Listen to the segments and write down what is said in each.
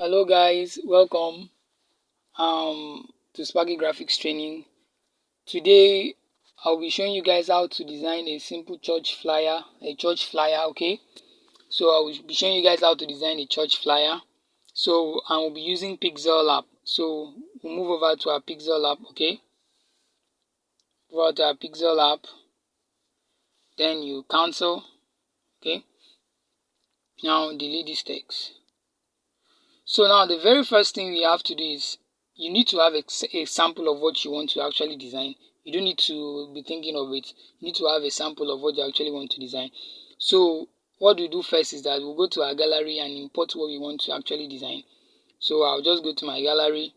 Hello guys, welcome to Sparky Graphics Training. Today I'll be showing you guys how to design a simple church flyer, okay? So I will be showing you guys how to design a church flyer. So I will be using Pixellab. So we'll move over to our Pixellab, okay? Over to our Pixellab. Then you cancel, okay? Now delete this text. So now the very first thing we have to do is you need to have a sample of what you want to actually design. You don't need to be thinking of it. You need to have a sample of what you actually want to design. So what we do first is that we'll go to our gallery and import what we want to actually design. So I'll just go to my gallery.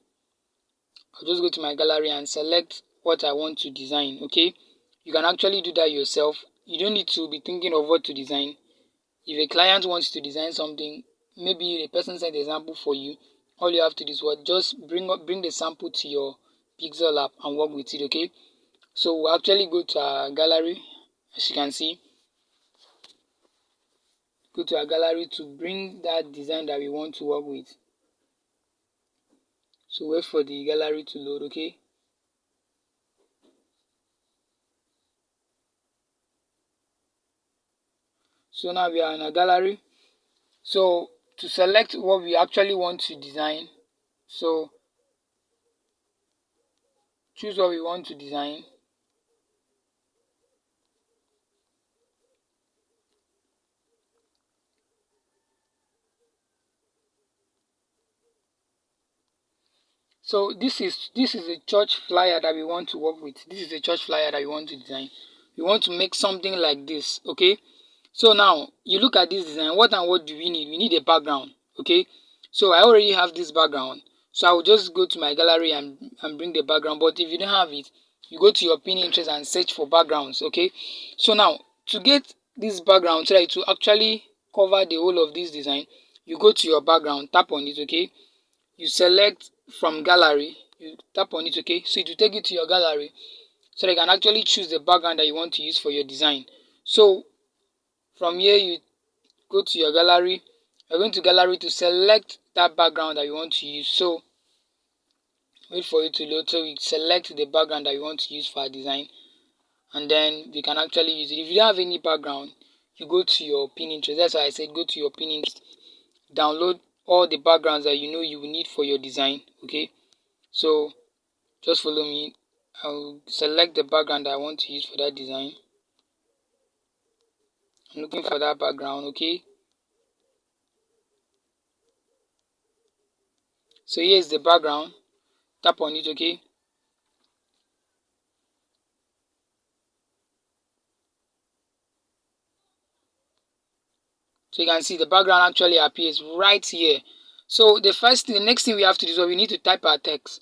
And select what I want to design, okay? You can actually do that yourself. You don't need to be thinking of what to design. If a client wants to design something, maybe a person sent an example for you, all you have to do is what? Just bring the sample to your Pixellab and work with it, okay? So we'll actually go to our gallery, as you can see. Go to our gallery to bring that design that we want to work with. So wait for the gallery to load, okay? So now we are in our gallery. So to select what we actually want to design, so choose what we want to design. So this is a church flyer that we want to work with. This is a church flyer that we want to design. We want to make something like this, okay? So now you look at this design. What do we need? We need a background, okay? So I already have this background. So I will just go to my gallery and bring the background. But if you don't have it, you go to your Pinterest and search for backgrounds, okay? So now to get this background so that it will actually cover the whole of this design, you go to your background, tap on it, okay? You select from gallery, you tap on it, okay? So it will take you to your gallery so that you can actually choose the background that you want to use for your design. So from here you go to your gallery. You're going to gallery to select that background that you want to use. So wait for it to load. So we select the background that we want to use for our design, and then we can actually use it. If you don't have any background, you go to your Pinterest. That's why I said go to your Pinterest, download all the backgrounds that you know you will need for your design, okay? So just follow me. I'll select the background that I want to use for that design. I'm looking for that background, okay? So here's the background. Tap on it, okay? So you can see the background actually appears right here. So the next thing we have to do is we need to type our text.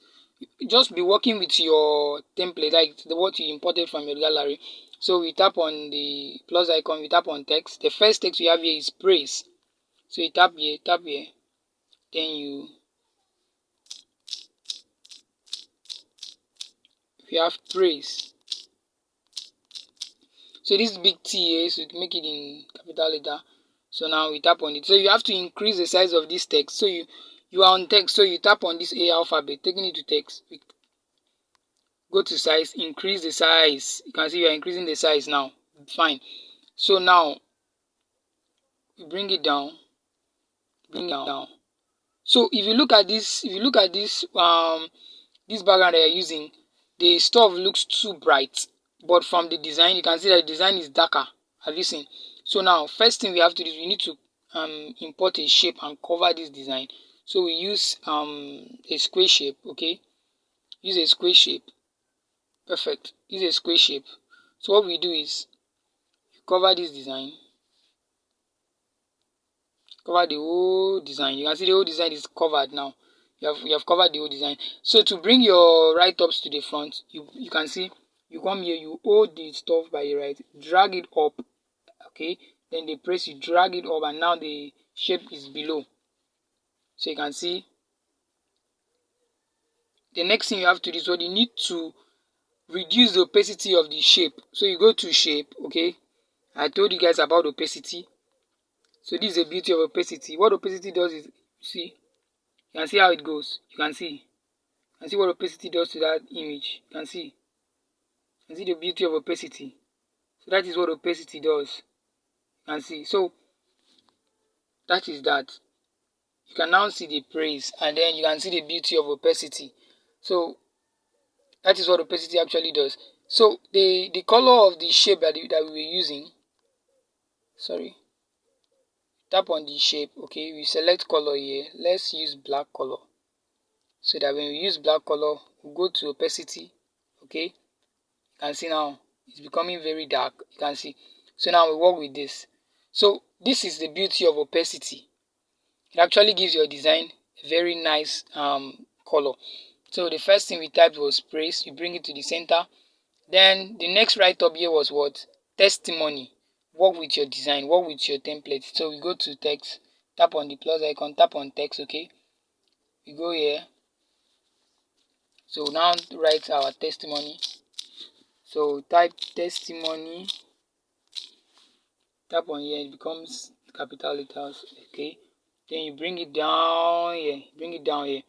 Just be working with your template, like what you imported from your gallery. So we tap on the plus icon, we tap on text. The first text we have here is praise. So you tap here, then you have praise. So this big T here, so you can make it in capital letter. So now we tap on it. So you have to increase the size of this text. So you are on text, so you tap on this A alphabet, taking it to text. Go to size, increase the size. You can see you are increasing the size now. Fine. So now bring it down. So if you look at this, this background that you're using, the stuff looks too bright. But from the design, you can see that the design is darker. Have you seen? So now, first thing we have to do is we need to import a shape and cover this design. So we use a square shape, okay? Use a square shape. Perfect. Use a square shape. So what we do is you cover this design. Cover the whole design. You can see the whole design is covered now. You have covered the whole design. So to bring your write-ups to the front, you can see you come here, you hold the stuff by your right, drag it up, okay? Then they press, you drag it up, and now the shape is below. So you can see the next thing you have to do is what you need to reduce the opacity of the shape. So you go to shape, okay? I told you guys about opacity. So this is the beauty of opacity. What opacity does is, see, You can see how it goes. You can see what opacity does to that image. You can see the beauty of opacity. So that is what opacity does. You can see. So that is that. You can now see the praise, and then you can see the beauty of opacity. So that is what opacity actually does. So the color of the shape that we were using, sorry, tap on the shape. Okay, we select color here. Let's use black color, so that when we use black color, we go to opacity. Okay, you can see now it's becoming very dark. You can see. So now we work with this. So this is the beauty of opacity. It actually gives your design a very nice color. So the first thing we typed was praise. You bring it to the center. Then the next write up here was what? Testimony. Work with your design, work with your template. So we go to text, tap on the plus icon, tap on text. Okay, we go here. So now write our testimony. So type testimony, tap on here, it becomes capital letters. Okay, then you bring it down here,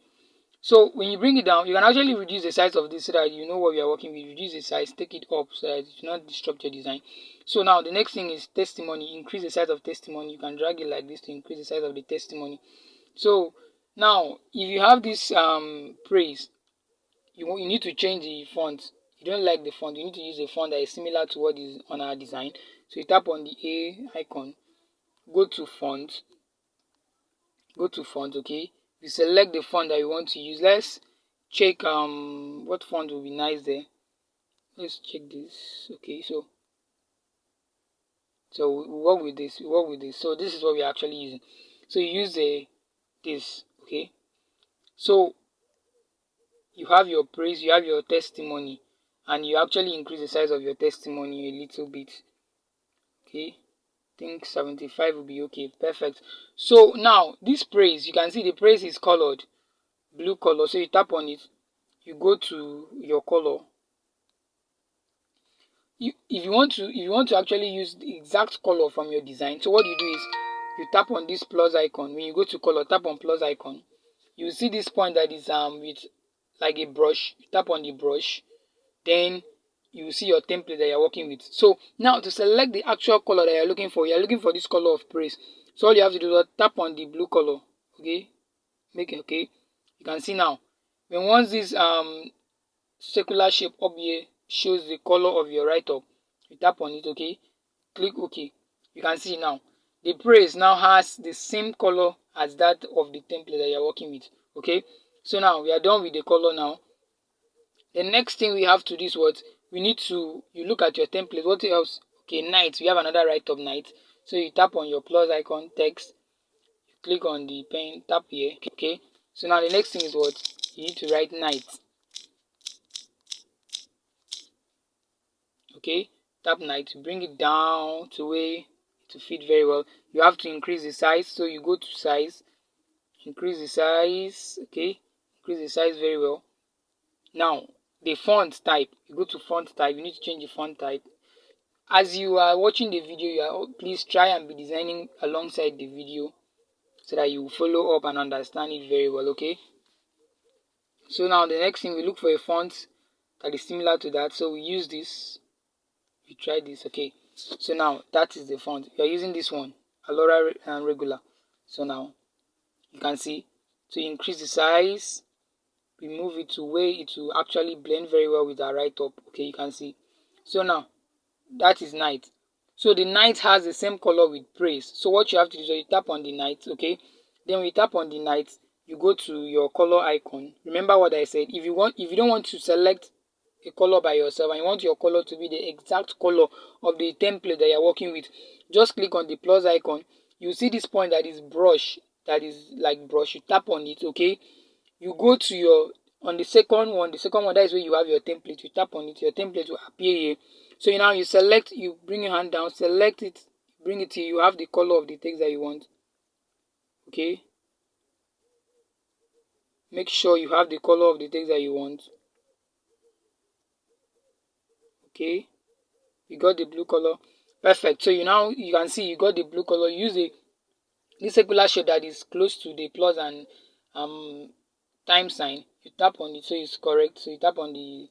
So when you bring it down, you can actually reduce the size of this so that you know what we are working with. Reduce the size, take it up so that it will not disrupt your design. So now the next thing is testimony. Increase the size of testimony. You can drag it like this to increase the size of the testimony. So now if you have this praise, you need to change the font. You don't like the font, you need to use a font that is similar to what is on our design. So you tap on the A icon, go to font, okay. You select the font that you want to use. Let's check what font will be nice there. Let's check this. Okay, so we work with this. So this is what we're actually using. So you use this. Okay, so you have your praise, you have your testimony, and you actually increase the size of your testimony a little bit. Okay, I think 75 will be okay. Perfect. So now this praise, you can see the praise is colored blue color. So you tap on it, you go to your color. If you want to actually use the exact color from your design, so what you do is you tap on this plus icon. When you go to color, tap on plus icon. You see this point that is with like a brush. You tap on the brush, then you see your template that you're working with. So now to select the actual color that you're looking for this color of praise. So all you have to do is tap on the blue color. Okay, make it okay. You can see now when once this circular shape up here shows the color of your write-up, you tap on it. Okay, click OK. You can see now the praise now has the same color as that of the template that you're working with. Okay, so now we are done with the color. Now the next thing we have to do is what we need to, you look at your template. What else? Okay, night. We have another write-up night. So you tap on your plus icon, text, you click on the pen, tap here. Okay, so now the next thing is what you need to write night. Okay, tap night, bring it down to where to fit very well. You have to increase the size, so you go to size, increase the size. Okay, increase the size very well. Now the font type, you go to font type, you need to change the font type. As you are watching the video, please try and be designing alongside the video so that you follow up and understand it very well. Okay, so now the next thing, we look for a font that is similar to that. So we use this, we try this. Okay, so now that is the font. We are using this one, Alora and regular. So now you can see, to increase the size, we move it to where it will actually blend very well with our write-up. Okay, you can see. So now that is night. So the night has the same color with praise. So what you have to do is you tap on the night. Okay, then when you tap on the night, you go to your color icon. Remember what I said, if you don't want to select a color by yourself and you want your color to be the exact color of the template that you're working with, just click on the plus icon. You see this point that is brush, that is like brush. You tap on it. Okay, you go to your, on the second one, that is where you have your template. You tap on it, your template will appear here. So now you select, you bring your hand down, select it, bring it here. You have the color of the text that you want. Okay, make sure you have the color of the text that you want. Okay, you got the blue color. Perfect. So you can see you got the blue color. Use this circular shape that is close to the plus and time sign, you tap on it so it's correct. So you tap on the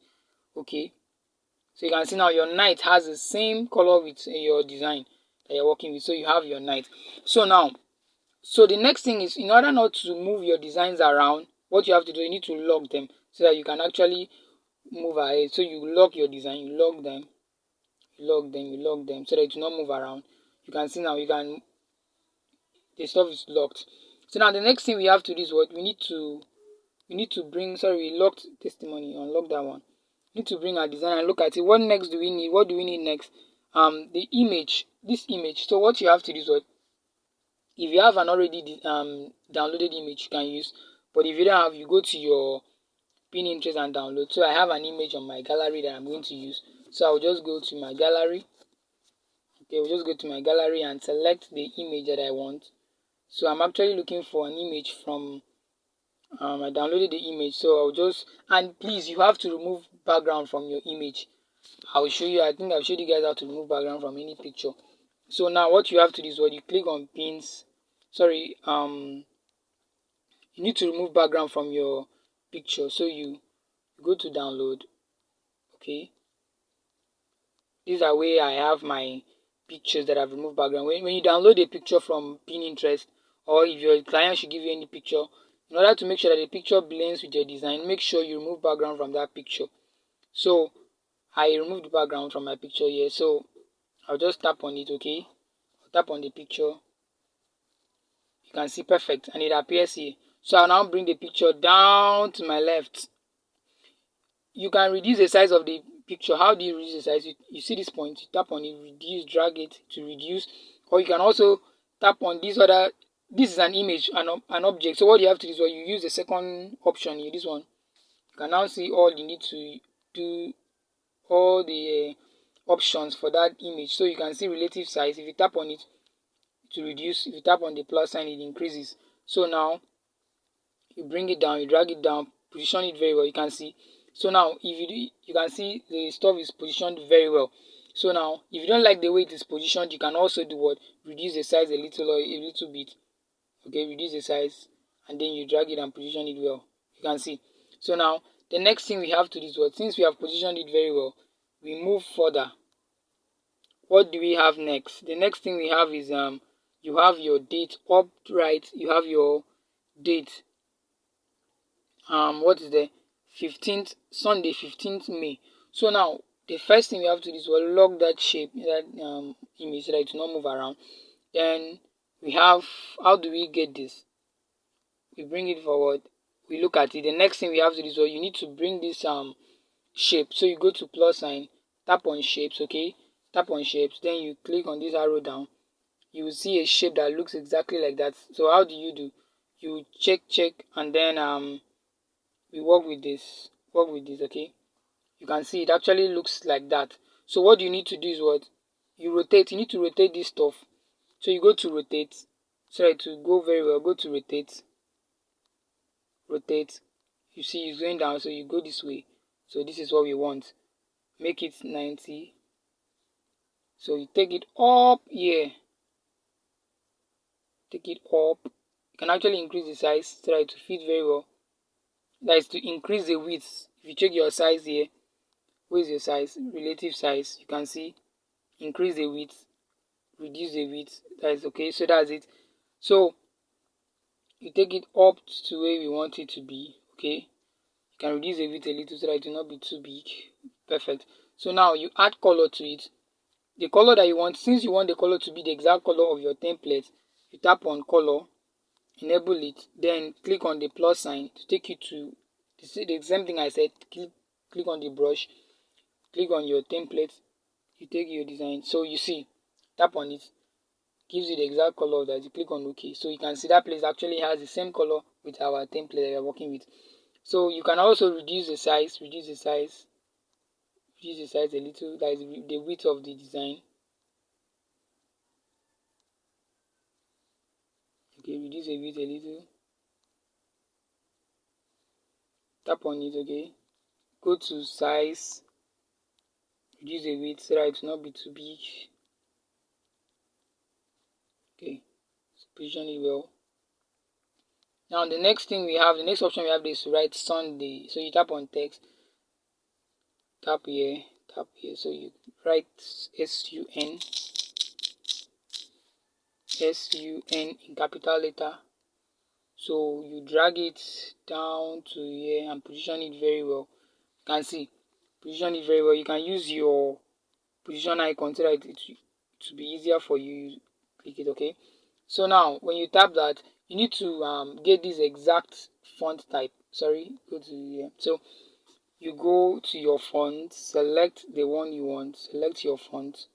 okay. So you can see now your night has the same color with your design that you're working with. So you have your night. So now, so the next thing is, in order not to move your designs around, what you have to do, you need to lock them so that you can actually move ahead. So you lock your design, you lock them, you lock them so that it will not move around. You can see now the stuff is locked. So now the next thing we have to do is what we need to bring, sorry, we locked testimony, unlock that one. We need to bring our design and look at it. What next do we need? What do we need next? The image, this image. So what you have to do is what, if you have an already downloaded image, you can use, but if you don't have, you go to your Pinterest and download. So I have an image on my gallery that I'm going to use. So I'll just go to my gallery. Okay, we'll just go to my gallery and select the image that I want. So I'm actually looking for an image from I downloaded the image. So I'll just, and please, you have to remove background from your image. I'll show you, I think I've showed you guys how to remove background from any picture. So now what you have to do is what, you click on pins, sorry, you need to remove background from your picture. So you go to download. Okay, these are where I have my pictures that I've removed background. When you download a picture from Pinterest, or if your client should give you any picture, in order to make sure that the picture blends with your design, make sure you remove background from that picture. So I removed the background from my picture here. So I'll just tap on it. Okay, I'll tap on the picture. You can see perfect, and it appears here. So I'll now bring the picture down to my left. You can reduce the size of the picture. How do you reduce the size? You see this point, you tap on it, reduce, drag it to reduce, or you can also tap on this other, this is an image, an object. So what you have to do is, well, you use the second option here, this one. You can now see all you need to do, all the options for that image. So you can see relative size. If you tap on it to reduce, if you tap on the plus sign, it increases. So now you bring it down, you drag it down, position it very well. You can see. So now if you do, you can see the stuff is positioned very well. So now if you don't like the way it is positioned, you can also do what, reduce the size a little or a little bit. Okay, reduce the size, and then you drag it and position it well. You can see. So now the next thing we have to do is what, since we have positioned it very well, we move further. What do we have next? The next thing we have is you have your date up right. You have your date. What is the 15th, Sunday 15th May. So now the first thing we have to do is we'll lock that shape, that image, so that it will not move around. Then we have, how do we get this? We bring it forward, we look at it. The next thing we have to do is, well, you need to bring this shape. So you go to plus sign, tap on shapes. Okay, tap on shapes, then you click on this arrow down. You will see a shape that looks exactly like that. So how do? You check, and then we work with this. Okay, you can see it actually looks like that. So what you need to do is what, you rotate. You need to rotate this stuff. So you go to rotate, so that to go very well, go to rotate. You see it's going down, so you go this way. So this is what we want. Make it 90. So you take it up here, take it up. You can actually increase the size so that it will fit very well. That is to increase the width. If you check your size here, where is your size, relative size, you can see increase the width, reduce the width. That is okay. So that's it. So you take it up to where we want it to be. Okay, you can reduce the width a little so that it will not be too big. Perfect. So now you add color to it. The color that you want, since you want the color to be the exact color of your template, you tap on color, enable it, then click on the plus sign to take you to the same thing I said. Click on the brush, click on your template, you take your design. So you see, tap on it, gives you the exact color that you click on OK. So you can see that place actually has the same color with our template that you're working with. So you can also reduce the size, a little. That is the width of the design. Okay, reduce the width a little. Tap on it. Okay, go to size, reduce the width so that it will not be too big. Okay, so position it well. Now the next option we have is to write Sunday. So you tap on text, tap here, so you write SUN in capital letter. So you drag it down to here and position it very well. You can see, position it very well. You can use your position icon so that it to be easier for you. Click it, okay. So now when you tap that, you need to get this exact font type. Sorry, go to here. So you go to your font, select the one you want, select your font.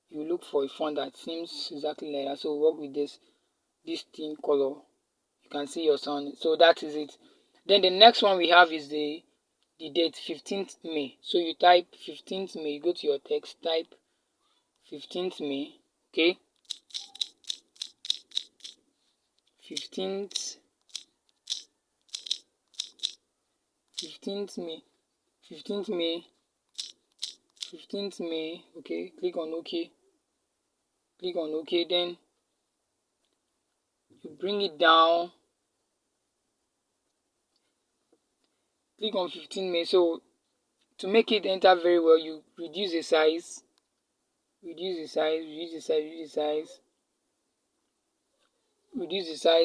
You look for a font that seems exactly like that. So work with this thin color. You can see your sound. So that is it. Then the next one we have is the date, 15th May. So you type 15th May, you go to your text, type 15th May, okay. 15th May, 15th May, 15th May, okay. Click on OK. Click on OK, then you bring it down. Click on 15 May. So to make it enter very well, you reduce the size, reduce the size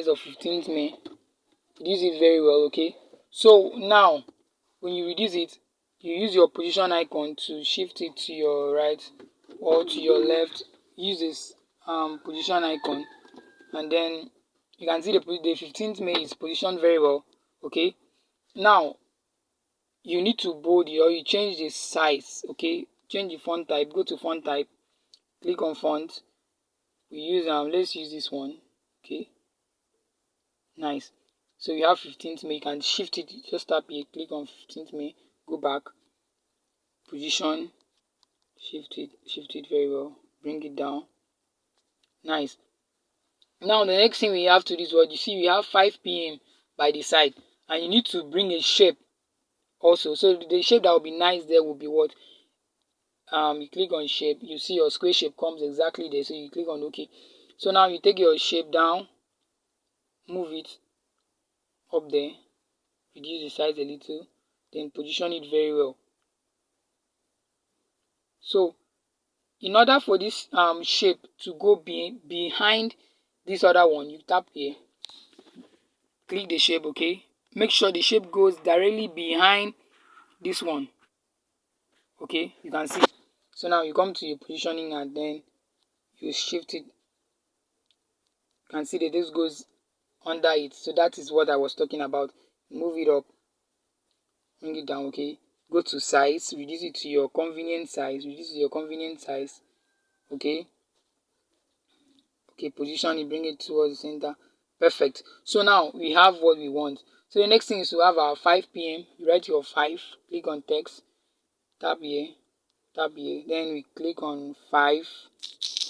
of 15th May. Reduce it very well, okay. So now when you reduce it, you use your position icon to shift it to your right or to your left. Use this position icon, and then you can see the 15th May is positioned very well, okay. Now you need to bold it, or you change the size, okay. Change the font type, go to font type, click on font. We use let's use this one, okay. Nice. So you have 15th May. You can shift it, just tap here, click on 15th May, go back, position, shift it very well, bring it down. Nice. Now the next thing we have to do is what you see, we have 5 p.m. by the side, and you need to bring a shape also. So the shape that will be nice there will be what? You click on shape, you see your square shape comes exactly there, so you click on OK. So now you take your shape down, move it up there, reduce the size a little, then position it very well. So in order for this shape to go behind this other one, you tap here, click the shape, okay. Make sure the shape goes directly behind this one, okay. You can see. So now you come to your positioning and then you shift it. You can see that this goes under it. So that is what I was talking about. Move it up, bring it down, okay. Go to size, reduce it to your convenient size, okay. Okay, position it, bring it towards the center. Perfect. So now we have what we want. So the next thing is to have our 5 p.m. You write your 5, click on text, tap here, then we click on 5,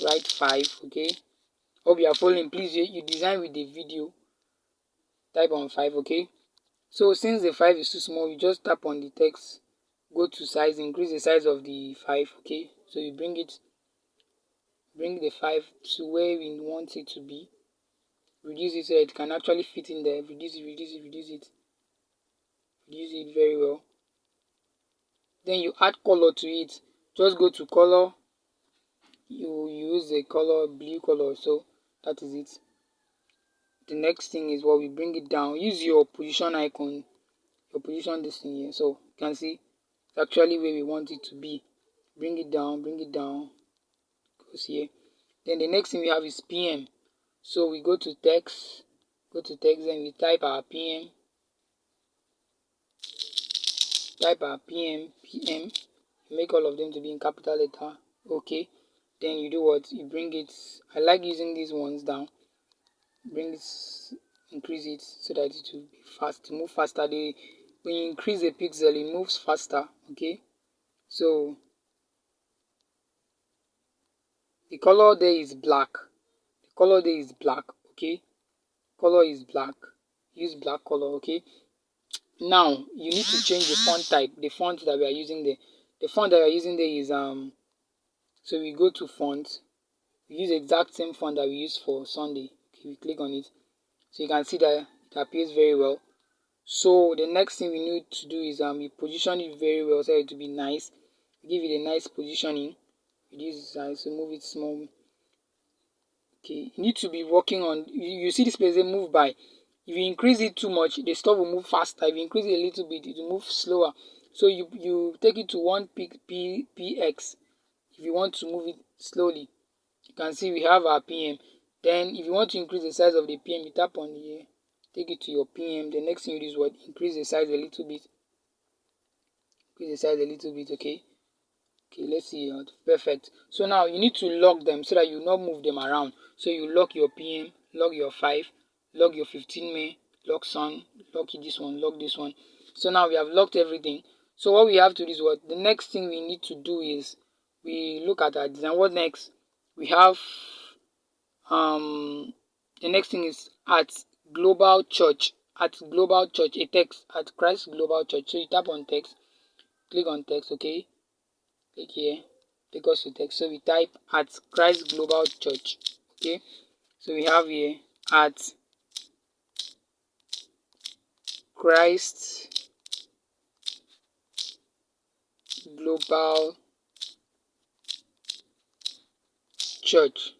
write 5, okay. Hope you are following. Please, you design with the video, type on 5, okay. So since the 5 is too small, you just tap on the text, go to size, increase the size of the 5, okay. So you bring the 5 to where we want it to be, reduce it so it can actually fit in there, reduce it very well. Then you add color to it. Just go to color, you use the color blue color, so that is it. The next thing is what we bring it down, use your position icon, your position this thing here, so you can see it's actually where we want it to be. Bring it down, goes here. Then the next thing we have is PM. So we go to text, then we type our PM, PM, make all of them to be in capital letter, okay. Then you do what? You bring it, I like using these ones down, bring it, increase it so that it will be fast, move faster. When you increase the pixel, it moves faster, okay. So the color there is black, okay. Color is black, use black color, okay. Now you need to change the font type, the font that we are using there. The font that we are using there is so we go to font, we use the exact same font that we use for Sunday, okay. We click on it, So you can see that it appears very well. So the next thing we need to do is we position it very well so it to be nice. Give it a nice positioning. Reduce the size, so move it small. Okay, you need to be working on, you see this place, they move by. If you increase it too much, the stuff will move faster. If you increase it a little bit, it will move slower. So you take it to 1 px if you want to move it slowly. You can see we have our pm. Then if you want to increase the size of the pm, you tap on here, take it to your pm. The next thing you do is what? Increase the size a little bit. Increase the size a little bit, okay? Okay, let's see. Perfect. So now you need to lock them so that you not move them around. So you lock your pm, lock your 5, lock your 15 May, lock sun, lock this one, lock this one. So now we have locked everything. So what we have to do is what? The next thing we need to do is we look at our design. What next? We have the next thing is at global church. At global church, a text at Christ Global Church. So you tap on text, click on text, okay? Click here, take us to text. So we type at Christ Global Church. Okay, so we have here at Christ Global Church.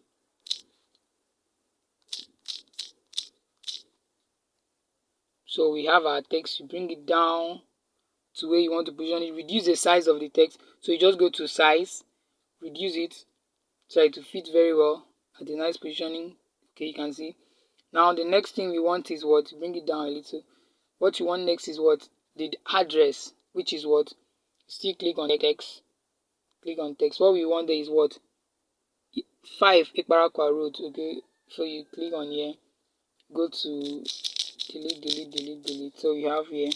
So we have our text. You bring it down to where you want to position it. Reduce the size of the text. So you just go to size, reduce it, so it to fit very well at a nice positioning. Okay, you can see. Now the next thing we want is what? Bring it down a little. What you want next is what? The address, which is what? Still click on text. Click on text. What we want there is what? 5 Ikparakwa Road. Okay, so you click on here, go to delete. So you have here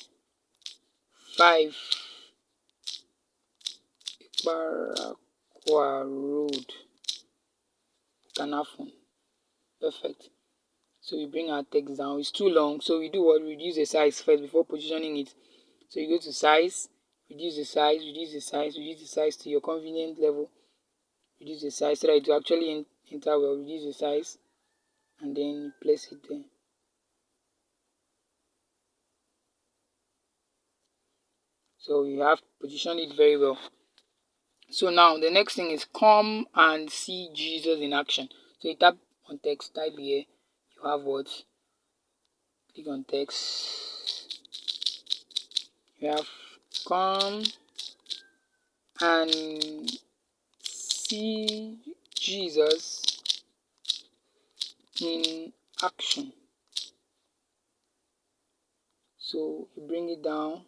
5 Ikparakwa Road, Kanafun. Perfect. So we bring our text down. It's too long, so we do what? Reduce the size first before positioning it. So you go to size, reduce the size to your convenient level. Reduce the size so that it will actually enter well. Reduce the size and then place it there. So you have positioned it very well. So now the next thing is come and see Jesus in action. So you tap on text, type here, you have what? Click on text. You have come and see Jesus in action. So you bring it down,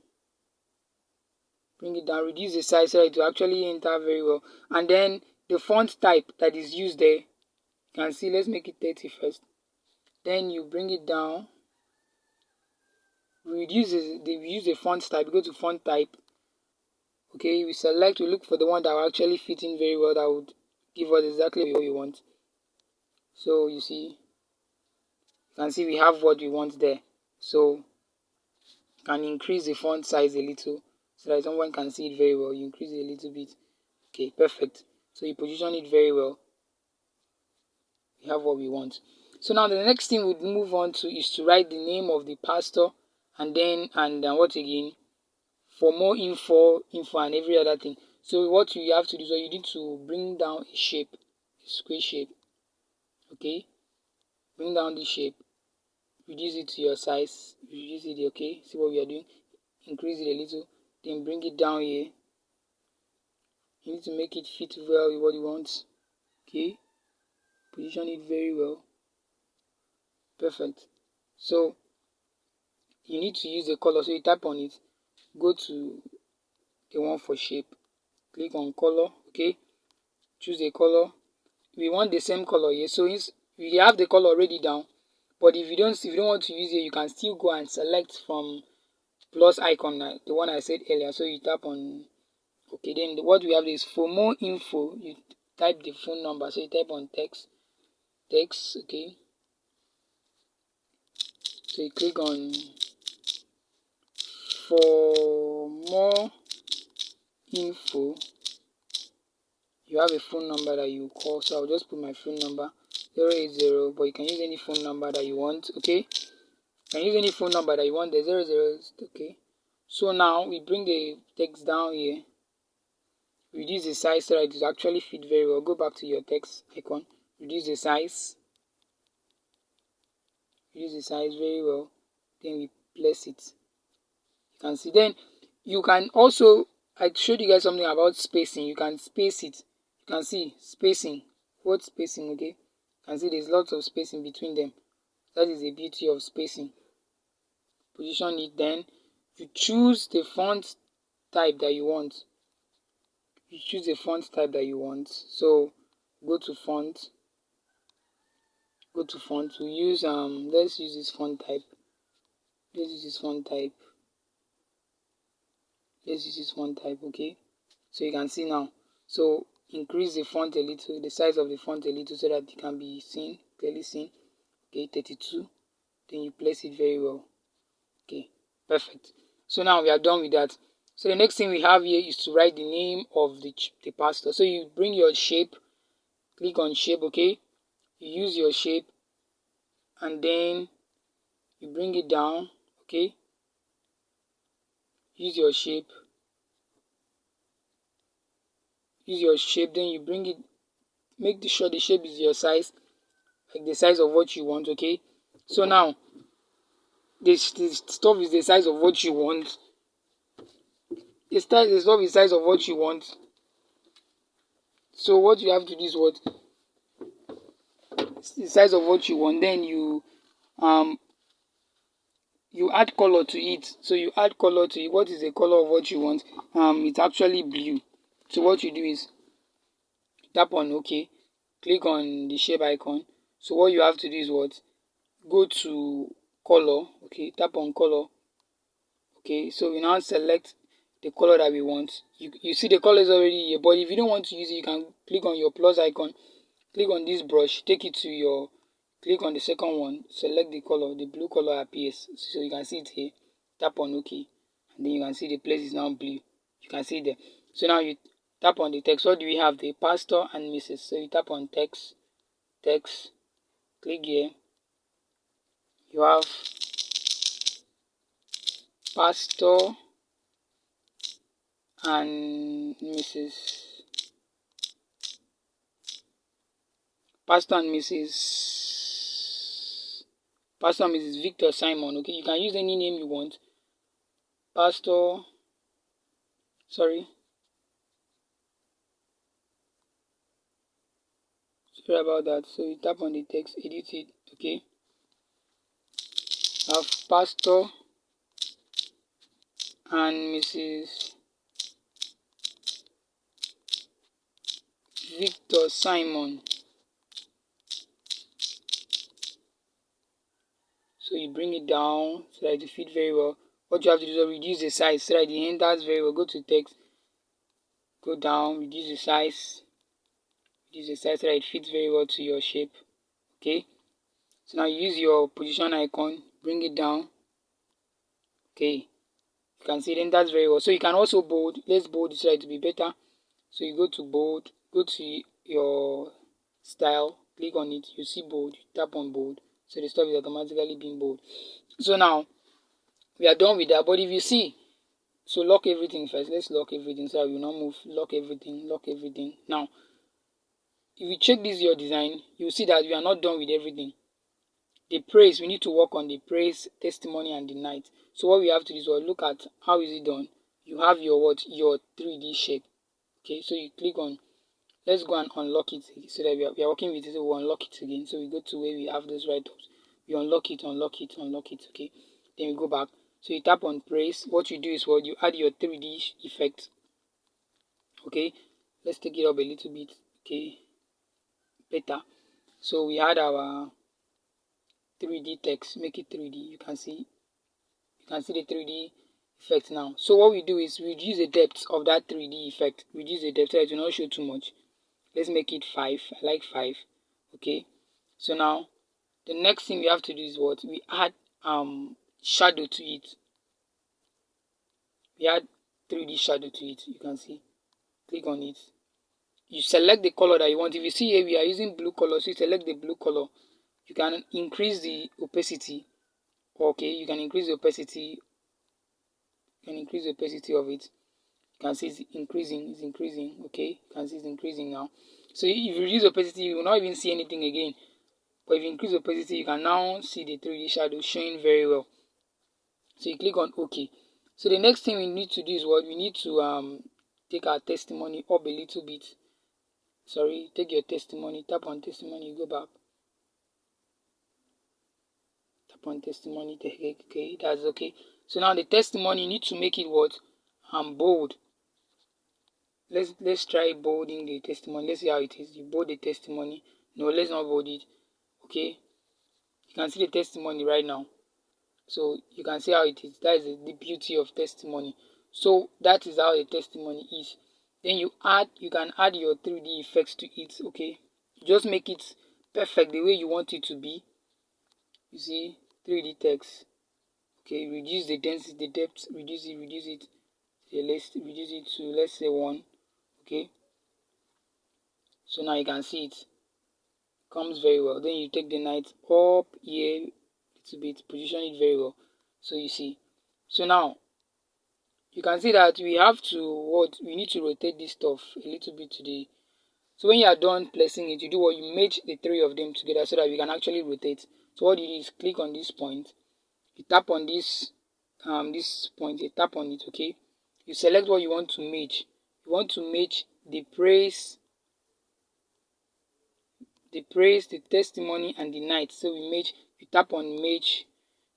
reduce the size so that it will actually enter very well. And then the font type that is used there, you can see, let's make it 30 first. Then you bring it down, we use the font type, go to font type. Okay, we select, we look for the one that will actually fit in very well, that would give us exactly what we want. So you see, you can see we have what we want there. So you can increase the font size a little so that someone can see it very well. You increase it a little bit. Okay, perfect. So you position it very well. We have what we want. So now the next thing we'd move on to is to write the name of the pastor and then what again? For more info and every other thing. So what you have to do is you need to bring down a shape, a square shape. Okay, bring down this shape, reduce it to your size, reduce it. Okay, see what we are doing, increase it a little, then bring it down here. You need to make it fit well with what you want. Okay, position it very well. Perfect. So you need to use the color, so you tap on it, go to the one for shape, click on color. Okay, choose a color. We want the same color here, so we have the color already down, but if you don't want to use it, you can still go and select from plus icon, the one I said earlier. So you tap on okay, then what we have is for more info, you type the phone number. So you type on text, okay, so you click on for more info, you have a phone number that you call. So I'll just put my phone number 080, but you can use any phone number that you want. Okay, can use any phone number that you want. The 00 is okay. So now we bring the text down here, reduce the size so that it actually fit very well. Go back to your text icon, reduce the size very well, then we place it. You can see, then you can also, I showed you guys something about spacing. You can space it. You can see spacing, word spacing. Okay, you can see there's lots of spacing between them. That is the beauty of spacing. Position it, then you choose the font type that you want. So go to font, we use let's use this font type. Okay, so you can see now. So increase the font a little, the size of the font a little, so that it can be seen, clearly seen. Okay, 32. Then you place it very well. Okay, perfect. So now we are done with that. So the next thing we have here is to write the name of the pastor. So you bring your shape, click on shape. Okay, you use your shape, and then you bring it down. Okay, use your shape, then you bring it, make sure the shape is your size, like the size of what you want. Okay, so now this stuff is the size of what you want. The stuff is the size of what you want. So what you have to do is what, the size of what you want. Then you add color to it. So you add color to it. What is the color of what you want? It's actually blue. So what you do is tap on OK, click on the shape icon. So what you have to do is what, go to color. Okay, tap on color. Okay, so we now select the color that we want. You see the color is already here, but if you don't want to use it, you can click on your plus icon, click on this brush, take it to your, click on the second one, select the color, the blue color appears. So you can see it here, tap on OK, and then you can see the place is now blue. You can see there. So now you tap on the text. What do we have? The pastor and Mrs. So you tap on text, click here. You have pastor and Mrs. Pastor and Mrs. Victor Simon. Okay, you can use any name you want. Pastor, sorry about that. So you tap on the text, edit it. Okay, have Pastor and Mrs. Victor Simon. So you bring it down so that it fit very well. What you have to do is reduce the size so that it enters very well. Go to text, go down, reduce the size so that it fits very well to your shape. Okay, so now use your position icon, bring it down. Okay, you can see it enters very well. So you can also bold. Let's bold this so that it will be better. So you go to bold, go to your style, click on it, you see bold, you tap on bold, so the stuff is automatically being bold. So now we are done with that. But if you see, so lock everything first. Let's lock everything so that we will not move. Lock everything. Now if you check this your design, you will see that we are not done with everything. The praise, we need to work on the praise, testimony, and the night. So what we have to do is look at how is it done. You have your 3D shape. Okay, so you click on, let's go and unlock it so that we are working with it. So we'll unlock it again. So we go to where we have those write-ups. We unlock it. Okay, then we go back. So you tap on praise. What you do is you add your 3D effect. Okay, let's take it up a little bit. Okay, better. So we add our 3D text, make it 3D. You can see the 3D effect now. So what we do is we reduce the depth of that 3D effect. Reduce the depth so it will not show too much. Let's make it 5. I like 5. Okay, so now the next thing we have to do is we add shadow to it. We add 3D shadow to it. You can see, click on it, you select the color that you want. If you see here we are using blue color, so you select the blue color. You can increase the opacity Okay, you can increase the opacity. You can increase the opacity of it. You can see it's increasing. Okay, you can see it's increasing now. So if you reduce opacity, you will not even see anything again. But if you increase opacity, you can now see the 3D shadow showing very well. So you click on OK. So the next thing we need to do is what? We need to take our testimony up a little bit. Sorry, take your testimony, tap on testimony, you go back. Tap on testimony, okay, that's okay. So now the testimony, you need to make it what? Bold. Let's try bolding the testimony. Let's see how it is. You bold the testimony. No, let's not bold it. Okay. You can see the testimony right now. So you can see how it is. That is the beauty of testimony. So that is how the testimony is. Then you can add your 3D effects to it. Okay. You just make it perfect the way you want it to be. You see 3D text. Okay, reduce the density, the depth, reduce it. Okay, let's reduce it to, let's say, 1. Okay, so now you can see it comes very well. Then you take the night up here a little bit, position it very well. So you see, so now you can see that we have to we need to rotate this stuff a little bit today. So when you are done placing it, you do what? You merge the 3 of them together so that we can actually rotate. So what you do is click on this point, you tap on this point, you tap on it. Okay, you select what you want to merge. You want to merge the praise, the testimony, and the night. So we merge. You tap on merge.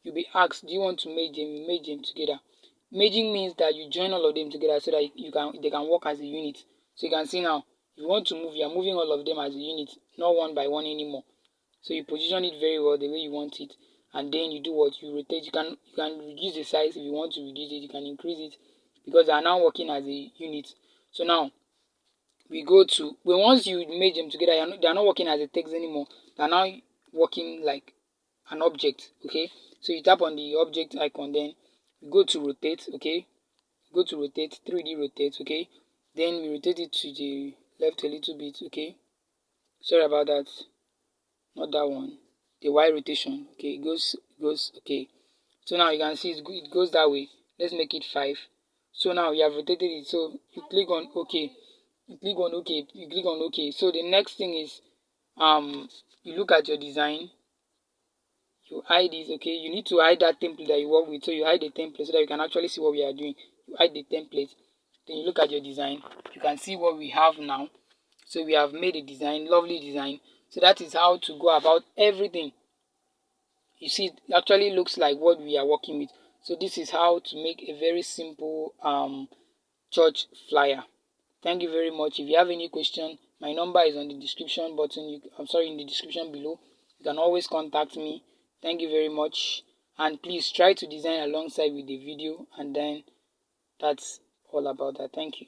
You'll be asked, do you want to merge them? You merge them together. Merging means that you join all of them together so that they can work as a unit. So you can see now, if you want to move, you are moving all of them as a unit, not one by one anymore. So you position it very well the way you want it, and then you do what? You rotate. You can reduce the size if you want to reduce it. You can increase it because they are now working as a unit. So now we go to, when once you merge them together, they are not working as a text anymore. They are now working like an object. Okay, so you tap on the object icon, then you go to rotate. Okay, go to rotate, 3D rotate. Okay, then we rotate it to the left a little bit. Okay, sorry about that, not that one, the Y rotation. Okay, it goes okay. So now you can see it goes that way. Let's make it 5. So now you have rotated it. So you click on OK. You click on OK. You click on OK. So the next thing is you look at your design. You hide this. Okay, you need to hide that template that you work with. So you hide the template so that you can actually see what we are doing. You hide the template. Then you look at your design. You can see what we have now. So we have made a design, lovely design. So that is how to go about everything. You see, it actually looks like what we are working with. So this is how to make a very simple church flyer. Thank you very much. If you have any question, my number is on the description button. In the description below. You can always contact me. Thank you very much. And please try to design alongside with the video, and then that's all about that. Thank you.